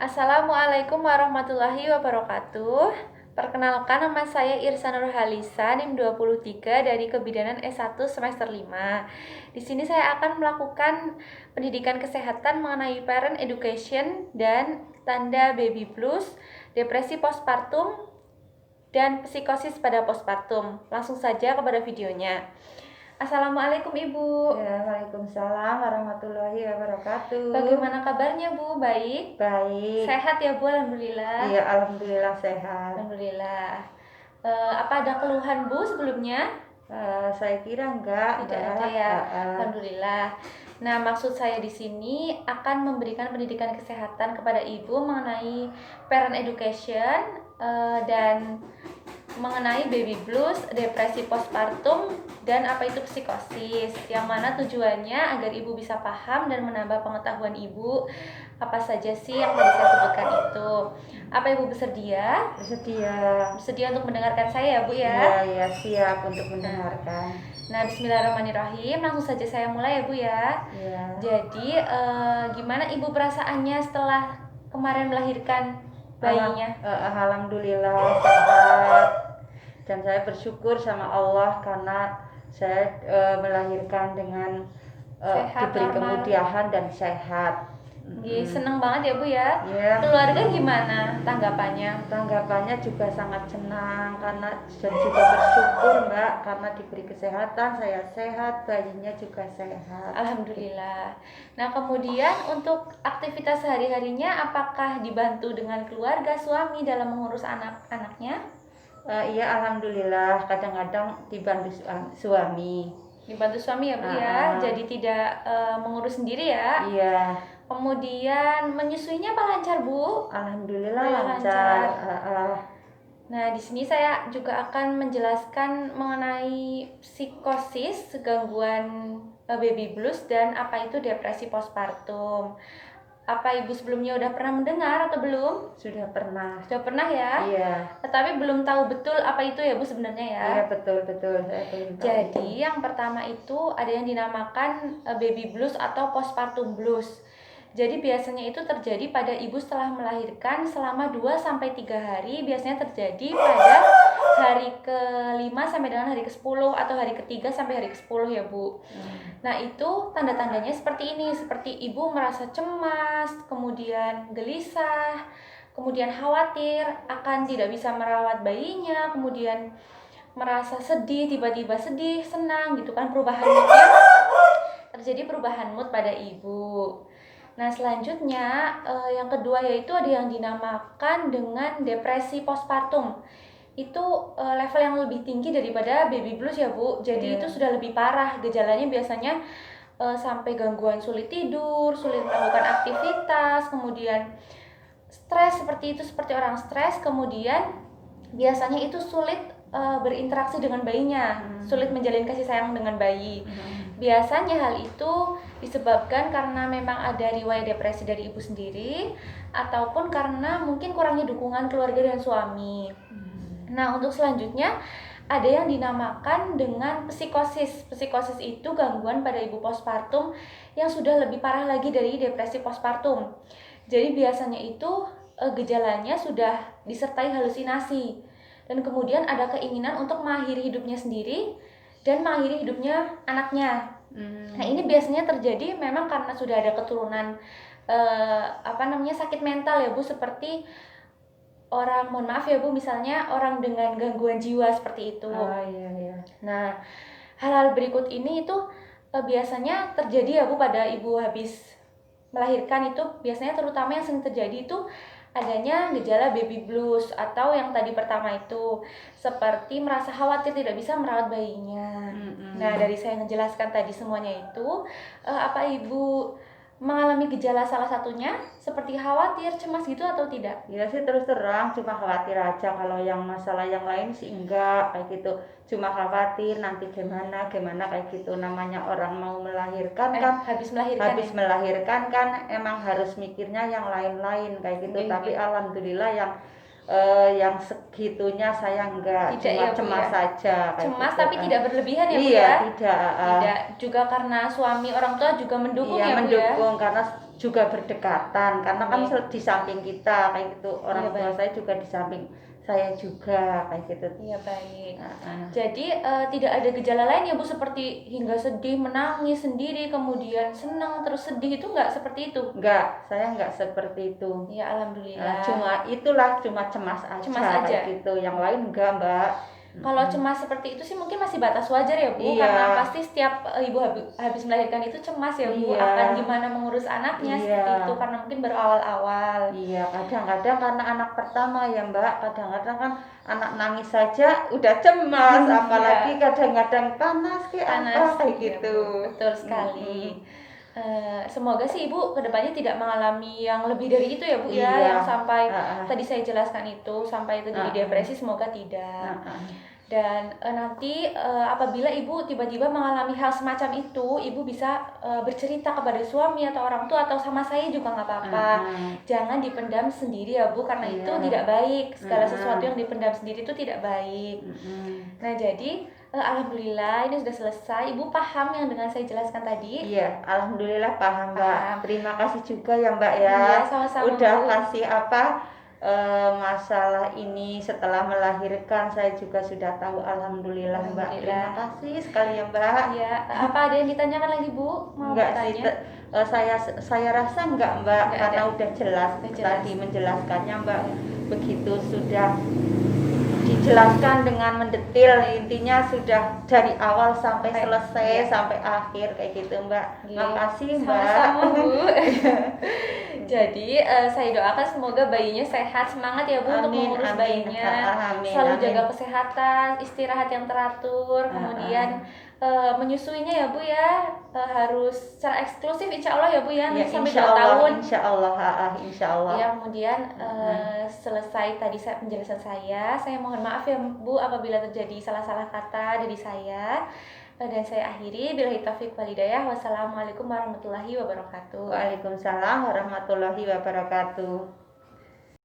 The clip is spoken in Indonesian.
Assalamualaikum warahmatullahi wabarakatuh. Perkenalkan, nama saya Irsa Nurhalisa, NIM 23 dari Kebidanan S1 semester 5. Di sini saya akan melakukan pendidikan kesehatan mengenai parent education dan tanda baby blues, depresi postpartum, dan psikosis pada postpartum. Langsung saja kepada videonya. Assalamualaikum Ibu. Ya, Waalaikumsalam warahmatullahi wabarakatuh. Bagaimana kabarnya Bu? Baik? Baik. Sehat ya Bu? Alhamdulillah. Iya, alhamdulillah sehat. Alhamdulillah. Apa ada keluhan Bu sebelumnya? Saya kira enggak. Tidak ada ya. Alhamdulillah. Nah, maksud saya di sini akan memberikan pendidikan kesehatan kepada Ibu mengenai parent education dan mengenai baby blues, depresi postpartum, dan apa itu psikosis. Yang mana tujuannya agar Ibu bisa paham dan menambah pengetahuan Ibu apa saja sih yang tadi saya sebutkan itu. Apa Ibu bersedia? Bersedia. Bersedia untuk mendengarkan saya ya Bu ya? Iya, ya, siap untuk mendengarkan. Nah, bismillahirrahmanirrahim. Langsung saja saya mulai ya Bu ya. Iya. Jadi gimana Ibu perasaannya setelah kemarin melahirkan bayinya? Alhamdulillah sehat. Dan saya bersyukur sama Allah karena saya melahirkan dengan Sehat, diberi normal. kemudahan dan sehat. Seneng banget ya Bu ya. Iya. Keluarga gimana tanggapannya? Tanggapannya juga sangat senang karena dan juga bersyukur Mbak karena diberi kesehatan, saya sehat, bayinya juga sehat. Alhamdulillah. Nah, kemudian untuk aktivitas sehari-harinya apakah dibantu dengan keluarga, suami dalam mengurus anak-anaknya? Iya, alhamdulillah, kadang-kadang dibantu suami. Dibantu suami ya Bu ya. Jadi tidak mengurus sendiri ya. Iya. Kemudian menyusuinya apa lancar Bu? Alhamdulillah Lancar. lancar. Nah, di sini saya juga akan menjelaskan mengenai psikosis, gangguan baby blues, dan apa itu depresi postpartum. Apa Ibu sebelumnya udah pernah mendengar atau belum? Sudah pernah. Sudah pernah ya? Iya. Tetapi belum tahu betul apa itu ya Bu sebenarnya ya? Iya, betul. Saya belum tahu. Jadi yang pertama itu ada yang dinamakan baby blues atau postpartum blues. Jadi biasanya itu terjadi pada ibu setelah melahirkan selama 2-3 hari, biasanya terjadi pada hari ke-5 sampai dengan hari ke-10 atau hari ke-3 sampai hari ke-10 ya Bu. Nah, itu tanda-tandanya seperti ini, seperti ibu merasa cemas, kemudian gelisah, kemudian khawatir akan tidak bisa merawat bayinya, kemudian merasa sedih, tiba-tiba sedih, senang gitu kan, perubahan moodnya, terjadi perubahan mood pada ibu. Nah, selanjutnya yang kedua yaitu ada yang dinamakan dengan depresi postpartum. Itu level yang lebih tinggi daripada baby blues ya Bu. Jadi itu sudah lebih parah. Gejalanya biasanya sampai gangguan sulit tidur, sulit melakukan aktivitas, kemudian stres seperti itu, seperti orang stres, kemudian biasanya itu sulit berinteraksi dengan bayinya, sulit menjalin kasih sayang dengan bayi. Biasanya hal itu disebabkan karena memang ada riwayat depresi dari ibu sendiri ataupun karena mungkin kurangnya dukungan keluarga dan suami. Nah, untuk selanjutnya ada yang dinamakan dengan psikosis. Psikosis itu gangguan pada ibu postpartum yang sudah lebih parah lagi dari depresi postpartum. Jadi biasanya itu gejalanya sudah disertai halusinasi dan kemudian ada keinginan untuk mengakhiri hidupnya sendiri dan mengakhiri hidupnya anaknya. Nah, ini biasanya terjadi memang karena sudah ada keturunan sakit mental ya Bu, seperti orang, mohon maaf ya Bu, misalnya orang dengan gangguan jiwa seperti itu. Iya. Nah, hal-hal berikut ini itu biasanya terjadi ya Bu pada ibu habis melahirkan. Itu biasanya terutama yang sering terjadi itu adanya gejala baby blues atau yang tadi pertama itu seperti merasa khawatir tidak bisa merawat bayinya. Nah, dari saya menjelaskan tadi semuanya itu, apa Ibu mengalami gejala salah satunya seperti khawatir, cemas gitu atau tidak? Ya sih, terus terang cuma khawatir aja. Kalau yang masalah yang lain sih enggak kayak gitu, cuma khawatir nanti gimana kayak gitu. Namanya orang mau melahirkan kan, habis melahirkan kan emang harus mikirnya yang lain-lain kayak gitu. Tapi alhamdulillah yang segitunya saya enggak, tidak cuma ya, Bu, cemas ya? saja kayak Cemas gitu. tapi tidak berlebihan ya Bu Iya, ya? tidak. Tidak, juga karena suami orang tua juga mendukung Iya, ya Bu ya? mendukung karena juga berdekatan karena kan Amin. di samping kita kayak gitu, orang Iya, tua baik. saya juga di samping saya juga kayak gitu. Iya, baik. Heeh. Jadi tidak ada gejala lain ya Bu, seperti hingga sedih, menangis sendiri, kemudian senang terus sedih, itu nggak seperti itu? Enggak, saya enggak seperti itu. Ya alhamdulillah. Cuma itulah, cuma cemas aja, Cemas aja. kayak gitu. Yang lain enggak, Mbak. Kalau cemas seperti itu sih mungkin masih batas wajar ya Bu, Iya. karena pasti setiap ibu habis melahirkan itu cemas ya Bu, Iya. akan gimana mengurus anaknya seperti itu, karena mungkin baru awal-awal. Iya, kadang-kadang karena anak pertama ya Mbak, kadang-kadang kan anak nangis saja udah cemas, apalagi kadang-kadang panas Panas, kayak iya, gitu. Bu. Betul sekali. Semoga sih Ibu kedepannya tidak mengalami yang lebih dari itu ya Bu ya, Iya. yang sampai tadi saya jelaskan itu sampai terjadi depresi, semoga tidak. Dan nanti apabila Ibu tiba-tiba mengalami hal semacam itu, Ibu bisa bercerita kepada suami atau orang tua atau sama saya juga nggak apa-apa. Jangan dipendam sendiri ya Bu, karena itu tidak baik. Segala sesuatu yang dipendam sendiri itu tidak baik. Nah jadi alhamdulillah ini sudah selesai. Ibu paham yang dengan saya jelaskan tadi? Iya, alhamdulillah paham Mbak. Paham. Terima kasih juga ya Mbak ya. Iya, sama-sama, Udah Bu. kasih masalah ini setelah melahirkan saya juga sudah tahu, alhamdulillah Mbak. Terima kasih sekali ya Mbak. Iya, apa ada yang ditanyakan lagi Bu? Mau Enggak sih, bertanya? saya rasa enggak Mbak, Enggak karena ada. udah jelas Udah jelas. tadi menjelaskannya Mbak. Begitu sudah dijelaskan dengan mendetil, intinya sudah dari awal sampai selesai, sampai akhir kayak gitu Mbak. Makasih Mbak. Sama-sama Bu. Jadi saya doakan semoga bayinya sehat, semangat ya Bu untuk mengurus bayinya. Selalu jaga kesehatan, istirahat yang teratur, kemudian menyusuinya ya Bu ya, harus secara eksklusif insya Allah ya Bu ya, nanti sampai 2 tahun. Insya Allah. Ya, kemudian selesai tadi penjelasan saya mohon maaf ya Bu apabila terjadi salah-salah kata dari saya. Dan saya akhiri, billahi taufiq wal hidayah. Wassalamualaikum warahmatullahi wabarakatuh. Waalaikumsalam warahmatullahi wabarakatuh.